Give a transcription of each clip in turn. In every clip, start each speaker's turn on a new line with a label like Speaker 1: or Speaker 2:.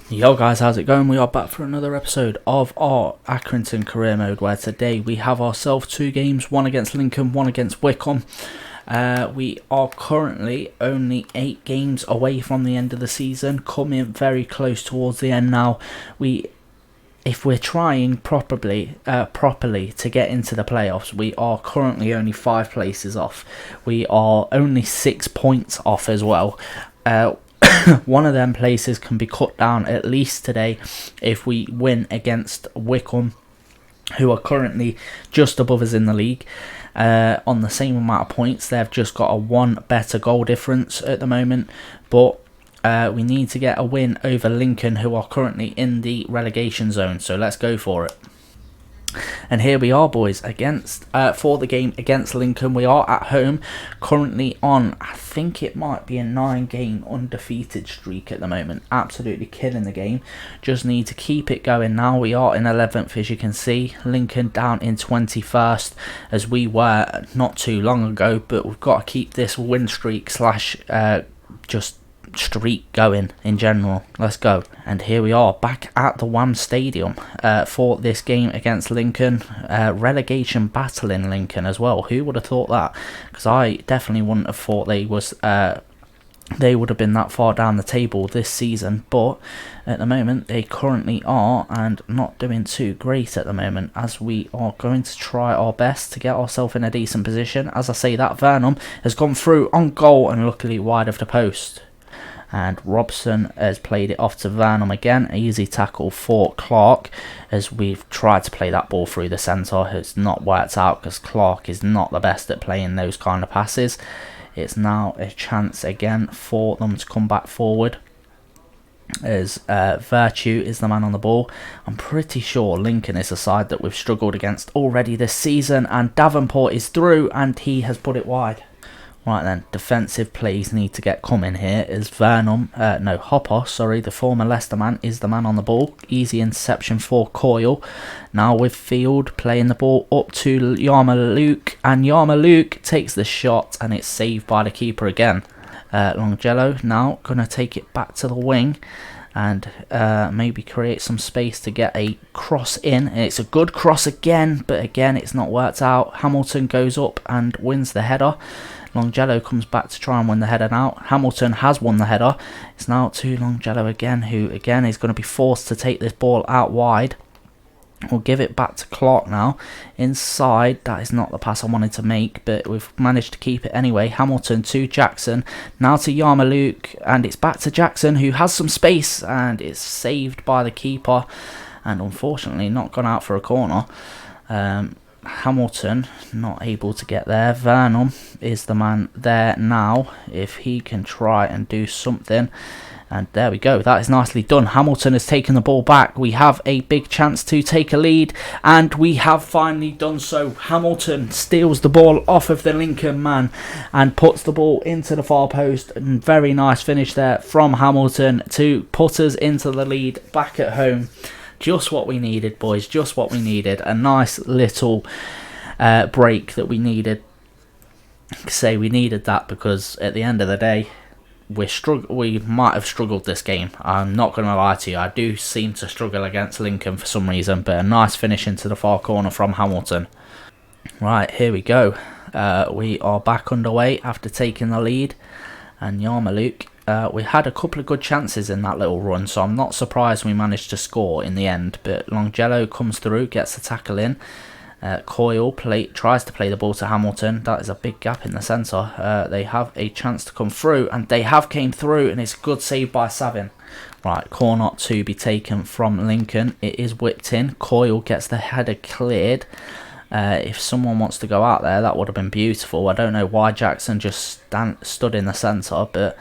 Speaker 1: Yo guys, how's it going? We are back for another episode of our Accrington career mode, where today we have ourselves two games, one against Lincoln, one against Wycombe. We are currently only 8 games away from the end of the season, coming very close towards the end now. If we're trying properly to get into the playoffs, we are currently only 5 places off. We are only 6 points off as well. One of them places can be cut down at least today if we win against Wycombe, who are currently just above us in the league on the same amount of points. They've just got a 1 better goal difference at the moment, but we need to get a win over Lincoln, who are currently in the relegation zone. So let's go for it. And here we are, boys, for the game against Lincoln. We are at home, currently on, I think it might be a 9-game undefeated streak at the moment. Absolutely killing the game. Just need to keep it going now. We are in 11th, as you can see. Lincoln down in 21st, as we were not too long ago. But we've got to keep this win streak just streak going in general. Let's go. And here we are back at the WAM Stadium for this game against Lincoln. Relegation battle in Lincoln as well. Who would have thought that? Because I definitely wouldn't have thought they would have been that far down the table this season, but at the moment they currently are, and not doing too great at the moment, as we are going to try our best to get ourselves in a decent position. As I say that, Vernon has gone through on goal and luckily wide of the post. And Robson has played it off to Vernon again. Easy tackle for Clark, as we've tried to play that ball through the centre. It's not worked out because Clark is not the best at playing those kind of passes. It's now a chance again for them to come back forward, as Virtue is the man on the ball. I'm pretty sure Lincoln is a side that we've struggled against already this season, and Davenport is through and he has put it wide. Right then, defensive plays need to get coming here, as Hopper, the former Leicester man, is the man on the ball. Easy interception for Coyle. Now with Field playing the ball up to Yarmouk, and Yarmouk takes the shot and it's saved by the keeper again. Longello now going to take it back to the wing and maybe create some space to get a cross in. And it's a good cross again, but again it's not worked out. Hamilton goes up and wins the header. Longello comes back to try and win the header now. Hamilton has won the header. It's now to Longello again, who again is going to be forced to take this ball out wide. We'll give it back to Clark now. Inside, that is not the pass I wanted to make, but we've managed to keep it anyway. Hamilton to Jackson. Now to Yarmouk, and it's back to Jackson, who has some space, and it's saved by the keeper. And unfortunately not gone out for a corner. Hamilton not able to get there. Vernon is the man there now, if he can try and do something. And there we go, that is nicely done. Hamilton has taken the ball back. We have a big chance to take a lead, and we have finally done so. Hamilton steals the ball off of the Lincoln man and puts the ball into the far post. And very nice finish there from Hamilton to put us into the lead back at home. Just what we needed, boys, just what we needed. A nice little break that we needed. We needed that because at the end of the day, we might have struggled this game. I'm not going to lie to you, I do seem to struggle against Lincoln for some reason, but a nice finish into the far corner from Hamilton. Right, here we go. We are back underway after taking the lead, and Yarmouk. We had a couple of good chances in that little run, so I'm not surprised we managed to score in the end. But Longello comes through, gets the tackle in. Coyle tries to play the ball to Hamilton. That is a big gap in the centre. They have a chance to come through, and they have came through, and it's a good save by Savin. Right, corner to be taken from Lincoln. It is whipped in. Coyle gets the header cleared. If someone wants to go out there, that would have been beautiful. I don't know why Jackson just stood in the centre, but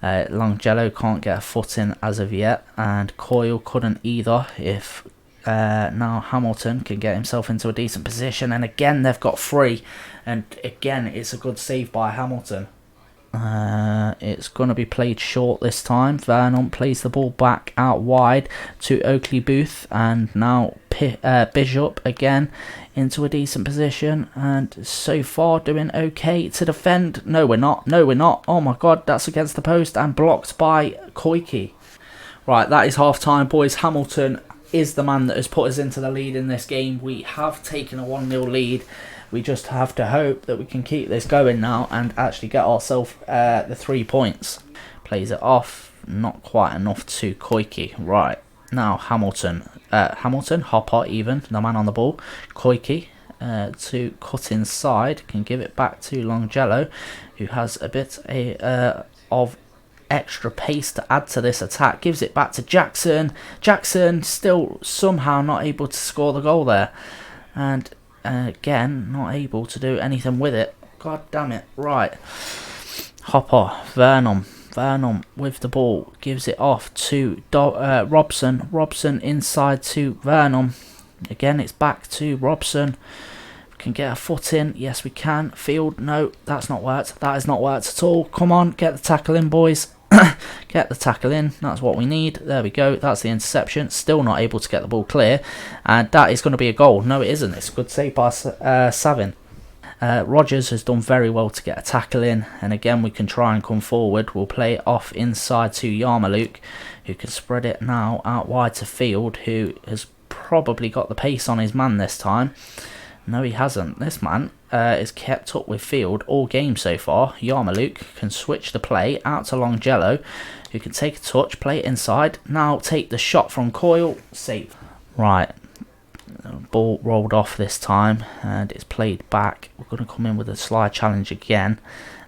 Speaker 1: Longello can't get a foot in as of yet, and Coyle couldn't either. If now Hamilton can get himself into a decent position, and again they've got 3, and again it's a good save by Hamilton. It's going to be played short this time. Vernon plays the ball back out wide to Oakley Booth, and now Bishop again into a decent position, and so far doing okay to defend. No, we're not. Oh my god, that's against the post and blocked by Koike. Right, that is half time, boys. Hamilton is the man that has put us into the lead in this game. We have taken a 1-0 lead. We just have to hope that we can keep this going now and actually get ourselves the 3 points. Plays it off, not quite enough to Koike. Right, now Hamilton, Hopper even, the man on the ball. Koike to cut inside, can give it back to Longjello, who has a bit of extra pace to add to this attack. Gives it back to Jackson. Jackson still somehow not able to score the goal there, and again not able to do anything with it. God damn it. Right, Hopper, Vernon with the ball, gives it off to Robson inside to Vernon. Again it's back to Robson. Can get a foot in, yes we can. Field, no, that's not worked. That has not worked at all. Come on, get the tackle in, boys. Get the tackle in, that's what we need. There we go, that's the interception. Still not able to get the ball clear, and that is going to be a goal. No it isn't, it's a good save by Savin. Rogers has done very well to get a tackle in, and again we can try and come forward. We'll play it off inside to Yarmouk, who can spread it now out wide to Field, who has probably got the pace on his man this time. No, he hasn't. This man is kept up with Field all game so far. Yarmouk can switch the play out to Longjello, who can take a touch, play it inside. Now take the shot from Coyle. Save. Right. Ball rolled off this time, and it's played back. We're going to come in with a slide challenge again.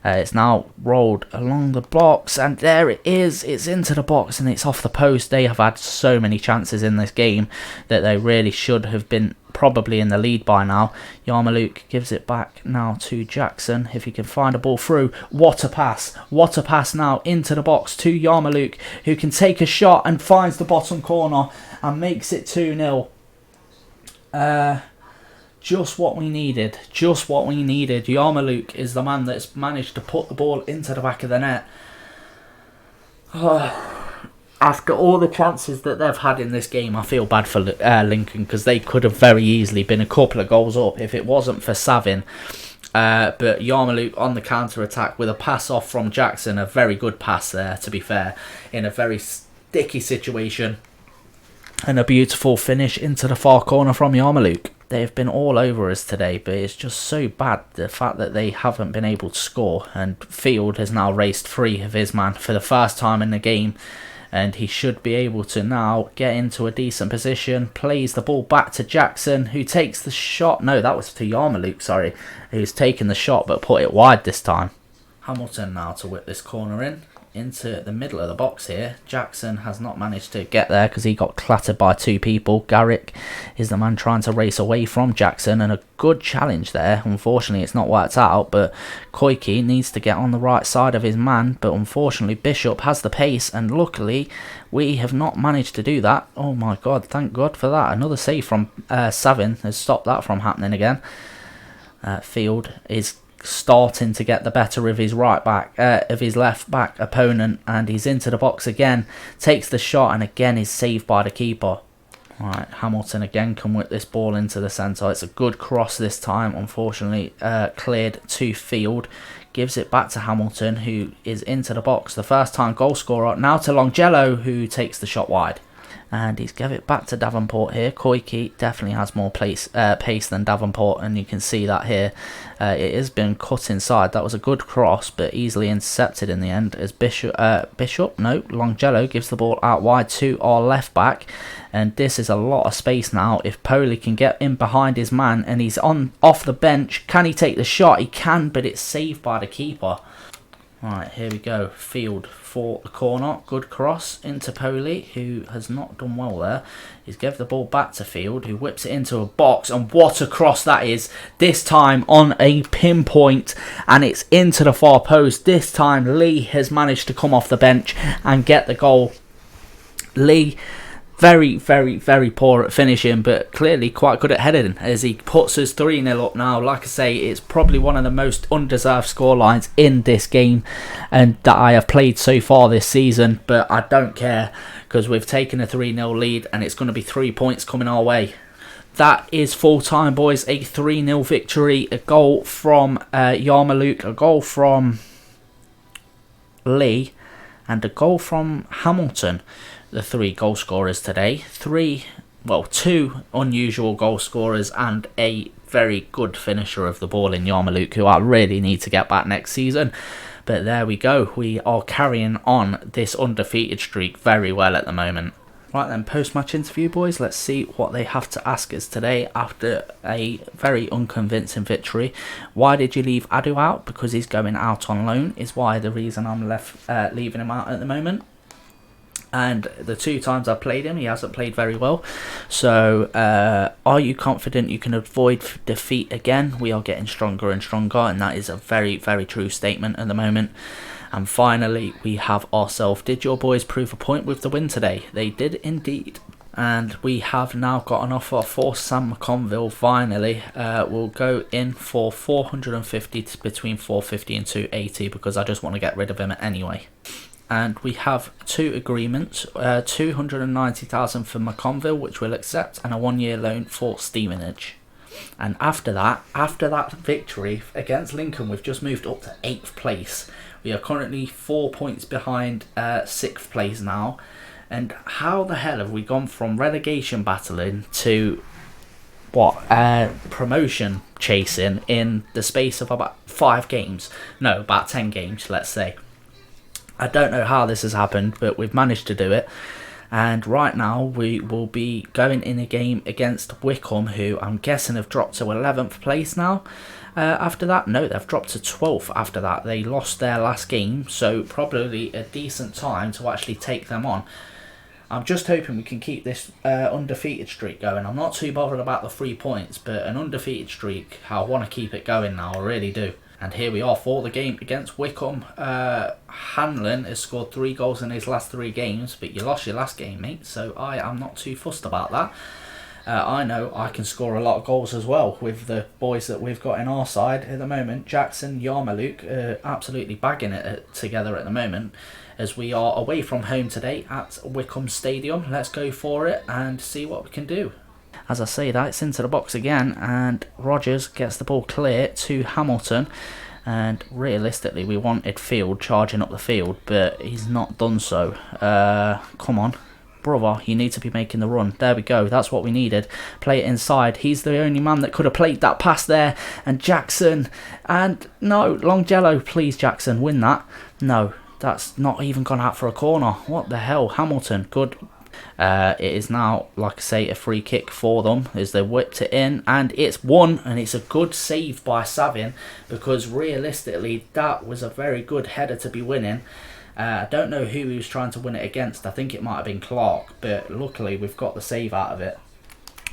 Speaker 1: It's now rolled along the box, and there it is. It's into the box, and it's off the post. They have had so many chances in this game that they really should have been probably in the lead by now. Yarmouk gives it back now to Jackson. If he can find a ball through, what a pass. What a pass now into the box to Yarmouk, who can take a shot and finds the bottom corner and makes it 2-0. Just what we needed. Just what we needed. Yarmouk is the man that's managed to put the ball into the back of the net. After all the chances that they've had in this game, I feel bad for Lincoln, because they could have very easily been a couple of goals up if it wasn't for Savin. But Yarmouk on the counter-attack with a pass off from Jackson. A very good pass there, to be fair, in a very sticky situation. And a beautiful finish into the far corner from Yarmouk. They've been all over us today, but it's just so bad, the fact that they haven't been able to score. And Field has now raced free of his man for the first time in the game, and he should be able to now get into a decent position. Plays the ball back to Jackson, who takes the shot. No, that was to Yarmouk, sorry, who's taken the shot but put it wide this time. Hamilton now to whip this corner in into the middle of the box here. Jackson has not managed to get there because he got clattered by two people. Garrick is the man trying to race away from Jackson, and a good challenge there. Unfortunately it's not worked out, but Koike needs to get on the right side of his man, but unfortunately Bishop has the pace, and luckily we have not managed to do that. Oh my god, thank god for that. Another save from Savin has stopped that from happening again. Field is starting to get the better of his left back opponent, and he's into the box again, takes the shot, and again is saved by the keeper. Right, Hamilton again can whip this ball into the centre. It's a good cross this time, unfortunately cleared to Field. Gives it back to Hamilton, who is into the box, the first time goal scorer. Now to Longjello, who takes the shot wide. And he's give it back to Davenport here. Koike definitely has more pace than Davenport, and you can see that here. It has been cut inside. That was a good cross, but easily intercepted in the end as Longjello gives the ball out wide to our left back, and this is a lot of space now. If Poli can get in behind his man, and he's off the bench, can he take the shot? He can, but it's saved by the keeper. Right, here we go. Field for the corner. Good cross into Poli, who has not done well there. He's given the ball back to Field, who whips it into a box, and what a cross that is. This time on a pinpoint, and it's into the far post. This time Lee has managed to come off the bench and get the goal. Lee, very, very, very poor at finishing, but clearly quite good at heading as he puts us 3-0 up now. Like I say, it's probably one of the most undeserved scorelines in this game and that I have played so far this season, but I don't care because we've taken a 3-0 lead and it's going to be 3 points coming our way. That is full time, boys. A 3-0 victory, a goal from Yarmouk, a goal from Lee, and a goal from Hamilton, the 3 goal scorers today. Two unusual goal scorers and a very good finisher of the ball in Yarmouk, who I really need to get back next season. But there we go. We are carrying on this undefeated streak very well at the moment. Right then, post-match interview, boys. Let's see what they have to ask us today after a very unconvincing victory. Why did you leave Adu out? Because he's going out on loan is the reason I'm leaving him out at the moment. And the 2 times I've played him, he hasn't played very well. So, are you confident you can avoid defeat again? We are getting stronger and stronger, and that is a very, very true statement at the moment. And finally, we have ourselves, did your boys prove a point with the win today? They did indeed. And we have now got an offer for Sam McConville. Finally, we'll go in for 450 to between 450 and 280 because I just want to get rid of him anyway. And we have 2 agreements, 290,000 for McConville, which we'll accept, and a 1-year loan for Stevenage. And after that victory against Lincoln, we've just moved up to 8th place. We are currently 4 points behind 6th place now. And how the hell have we gone from relegation battling to promotion chasing in the space of about 5 games? No, about 10 games, let's say. I don't know how this has happened, but we've managed to do it. And right now we will be going in a game against Wycombe, who I'm guessing have dropped to 11th place now. After that, no, they've dropped to 12th after that. They lost their last game, so probably a decent time to actually take them on. I'm just hoping we can keep this undefeated streak going. I'm not too bothered about the 3 points, but an undefeated streak, I want to keep it going now, I really do. And here we are for the game against Wycombe. Hanlon has scored 3 goals in his last 3 games, but you lost your last game, mate, so I am not too fussed about that. I know I can score a lot of goals as well with the boys that we've got in our side at the moment. Jackson, Yarmouk, absolutely bagging it together at the moment as we are away from home today at Wycombe Stadium. Let's go for it and see what we can do. As I say that, it's into the box again, and Rogers gets the ball clear to Hamilton. And realistically, we wanted Field charging up the field, but he's not done so. Come on, brother, you need to be making the run. There we go, that's what we needed. Play it inside. He's the only man that could have played that pass there. And Jackson, and no, Longjello, please Jackson, win that. No, that's not even gone out for a corner. What the hell, Hamilton, good. It is now, like I say, a free kick for them as they whipped it in, and it's won, and it's a good save by Savin because realistically that was a very good header to be winning. I don't know who he was trying to win it against. I think it might have been Clark, but luckily we've got the save out of it.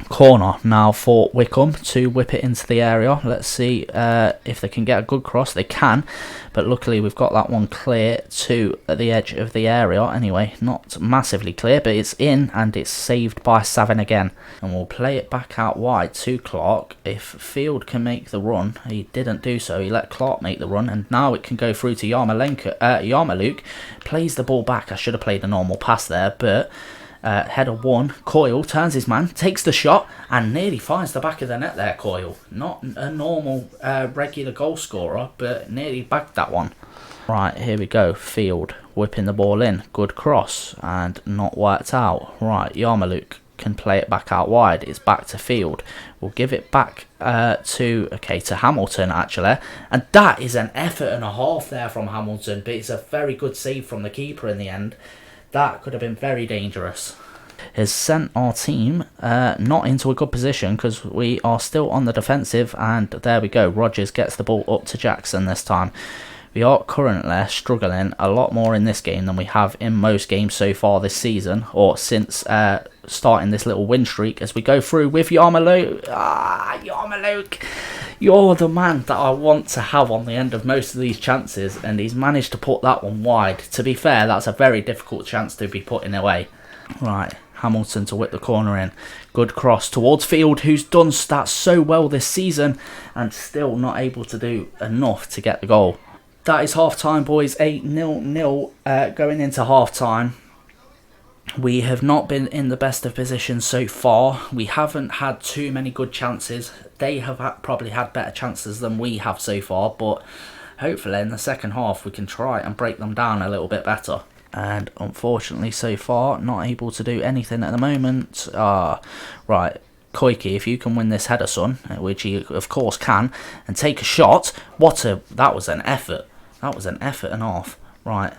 Speaker 1: Corner now for Wycombe to whip it into the area. Let's see if they can get a good cross. They can, but luckily we've got that one clear to the edge of the area. Anyway, not massively clear, but it's in and it's saved by Savin again. And we'll play it back out wide to Clark. If Field can make the run, he didn't do so. He let Clark make the run, and now it can go through to Yarmouk. Plays the ball back. I should have played a normal pass there, but header 1, Coyle turns his man, takes the shot and nearly finds the back of the net there. Coyle, not a normal regular goal scorer, but nearly bagged that one. Right, here we go. Field whipping the ball in, good cross and not worked out. Right, Yarmouk can play it back out wide. It's back to Field. We'll give it back to Hamilton actually, and that is an effort and a half there from Hamilton, but it's a very good save from the keeper in the end. That could have been very dangerous. Has sent our team not into a good position because we are still on the defensive, and there we go. Rogers gets the ball up to Jackson this time. We are currently struggling a lot more in this game than we have in most games so far this season, or since starting this little win streak as we go through with Yarmouk. Yarmouk, you're the man that I want to have on the end of most of these chances, and he's managed to put that one wide. To be fair, that's a very difficult chance to be putting away. Right, Hamilton to whip the corner in. Good cross towards Field, who's done that so well this season and still not able to do enough to get the goal. That is half time, boys. 8-0 going into half time. We have not been in the best of positions so far. We haven't had too many good chances. They have probably had better chances than we have so far, but hopefully in the second half we can try and break them down a little bit better. And unfortunately, so far, not able to do anything at the moment. Right, Koike, if you can win this header, son, which he of course can, and take a shot. That was an effort. That was an effort and a half. Right,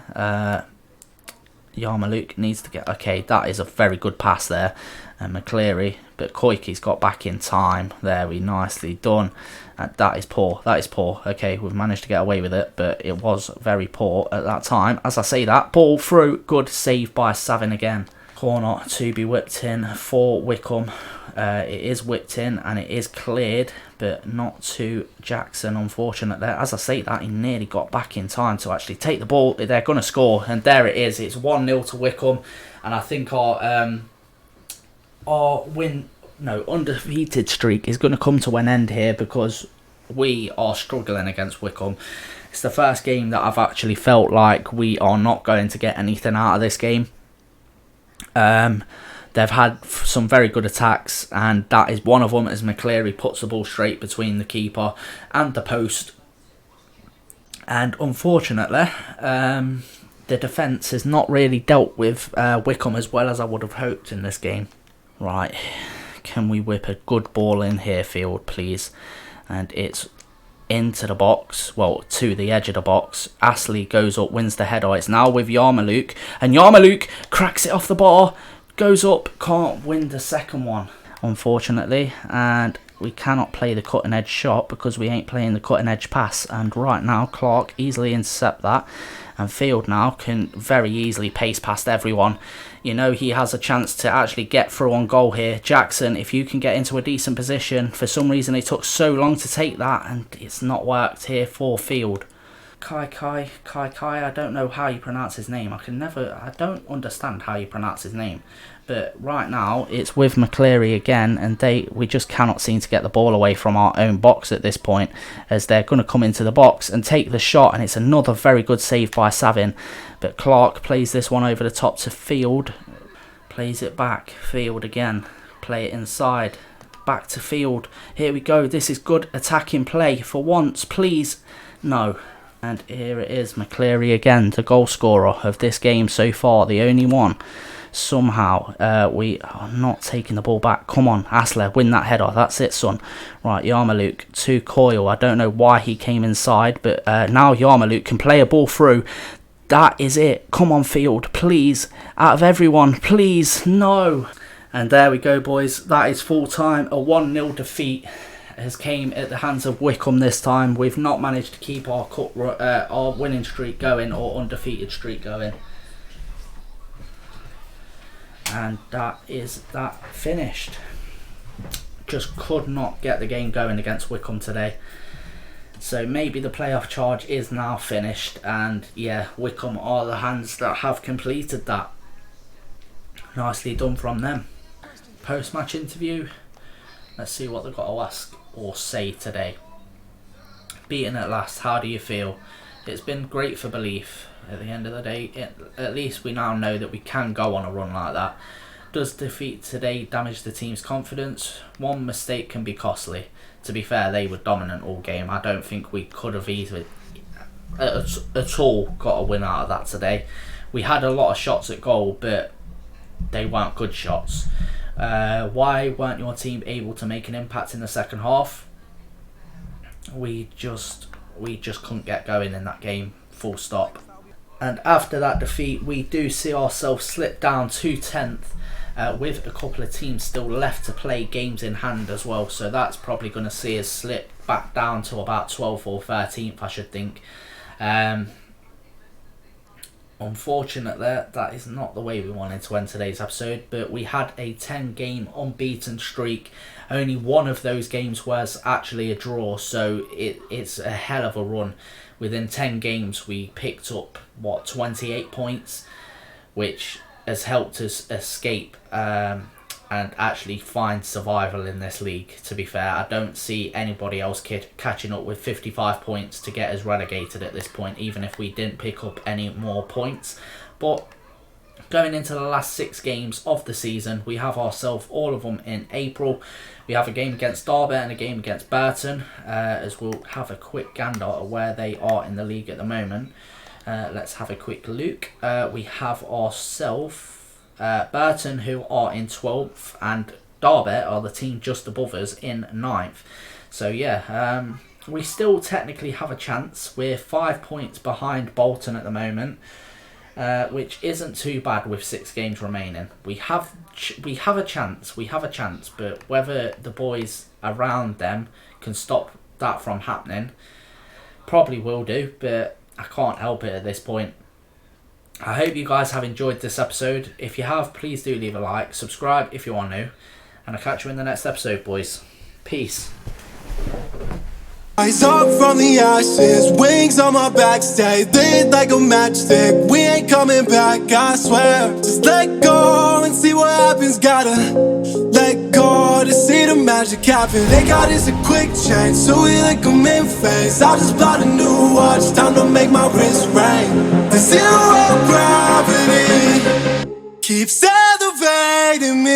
Speaker 1: Yarmouk needs to get... Okay, that is a very good pass there. And McCleary, but Koike's got back in time. There, we nicely done. That is poor. That is poor. Okay, we've managed to get away with it, but it was very poor at that time. As I say that, ball through. Good save by Savin again. Corner to be whipped in for Wickham. It is whipped in and it is cleared, but not to Jackson, unfortunately. As I say that, he nearly got back in time to actually take the ball. They're going to score, and there it is. It's 1-0 to Wickham, and I think our undefeated streak is going to come to an end here because we are struggling against Wickham. It's the first game that I've actually felt like we are not going to get anything out of this game. They've had some very good attacks, and that is one of them, as McCleary puts the ball straight between the keeper and the post. And unfortunately, the defence has not really dealt with Wickham as well as I would have hoped in this game. Right, can we whip a good ball in here, Field, please? And it's into the box, well, to the edge of the box. Astley goes up, wins the header. It's now with Yarmouk, and Yarmouk cracks it off the bar, goes up, can't win the second one, unfortunately. And we cannot play the cutting edge shot because we ain't playing the cutting edge pass. And right now, Clark easily intercept that. And Field now can very easily pace past everyone. You know, he has a chance to actually get through on goal here. Jackson, if you can get into a decent position. For some reason, it took so long to take that, and it's not worked here for Field. Kai, I don't know how you pronounce his name. I don't understand how you pronounce his name. But right now, it's with McCleary again, and we just cannot seem to get the ball away from our own box at this point, as they're going to come into the box and take the shot, and it's another very good save by Savin. But Clark plays this one over the top to Field, plays it back, Field again, play it inside, back to Field. Here we go, this is good attacking play for once, please. No. And here it is, McCleary again, the goal scorer of this game so far, the only one. Somehow, we are not taking the ball back. Come on, Asler, win that header. That's it, son. Right, Yarmouk to Coyle. I don't know why he came inside, but now Yarmouk can play a ball through. That is it. Come on, Field, please. Out of everyone, please. No. And there we go, boys. That is full time. A 1-0 defeat has came at the hands of Wickham this time. We've not managed to keep our winning streak going, or undefeated streak going. And that is that finished. Just could not get the game going against Wickham today. So maybe the playoff charge is now finished, and yeah, Wickham are the hands that have completed that. Nicely done from them. Post-match interview. Let's see what they've got to ask or say today. Beaten at last, how do you feel? It's been great for belief. At the end of the day, at least we now know that we can go on a run like that. Does defeat today damage the team's confidence? One mistake can be costly. To be fair, they were dominant all game. I don't think we could have either at all got a win out of that today. We had a lot of shots at goal, but they weren't good shots. Why weren't your team able to make an impact in the second half? We just couldn't get going in that game, full stop. And after that defeat, we do see ourselves slip down to 10th, with a couple of teams still left to play games in hand as well. So that's probably going to see us slip back down to about 12th or 13th, I should think. Unfortunately, that is not the way we wanted to end today's episode, but we had a 10-game unbeaten streak. Only one of those games was actually a draw, so it's a hell of a run. Within 10 games, we picked up, 28 points, which has helped us escape and actually find survival in this league. To be fair, I don't see anybody else catching up with 55 points to get us relegated at this point, even if we didn't pick up any more points. But going into the last 6 games of the season, we have ourselves all of them in April. We have a game against Derby and a game against Burton, as we'll have a quick gander at where they are in the league at the moment. Let's have a quick look. We have ourselves Burton, who are in 12th, and Derby are the team just above us in 9th. So yeah, we still technically have a chance. We're 5 points behind Bolton at the moment, which isn't too bad with 6 games remaining. We have a chance, but whether the boys around them can stop that from happening, probably will do, but I can't help it at this point. I hope you guys have enjoyed this episode. If you have, please do leave a like, subscribe if you are new, and I'll catch you in the next episode, boys. Peace.
Speaker 2: Rise up from the ashes, wings on my back, stay lit like a matchstick. We ain't coming back, I swear. Just let go and see what happens. Gotta let go to see the magic happen. They got us a quick change, so we like them in phase. I just bought a new watch, time to make my wrist ring. The zero gravity keeps elevating me.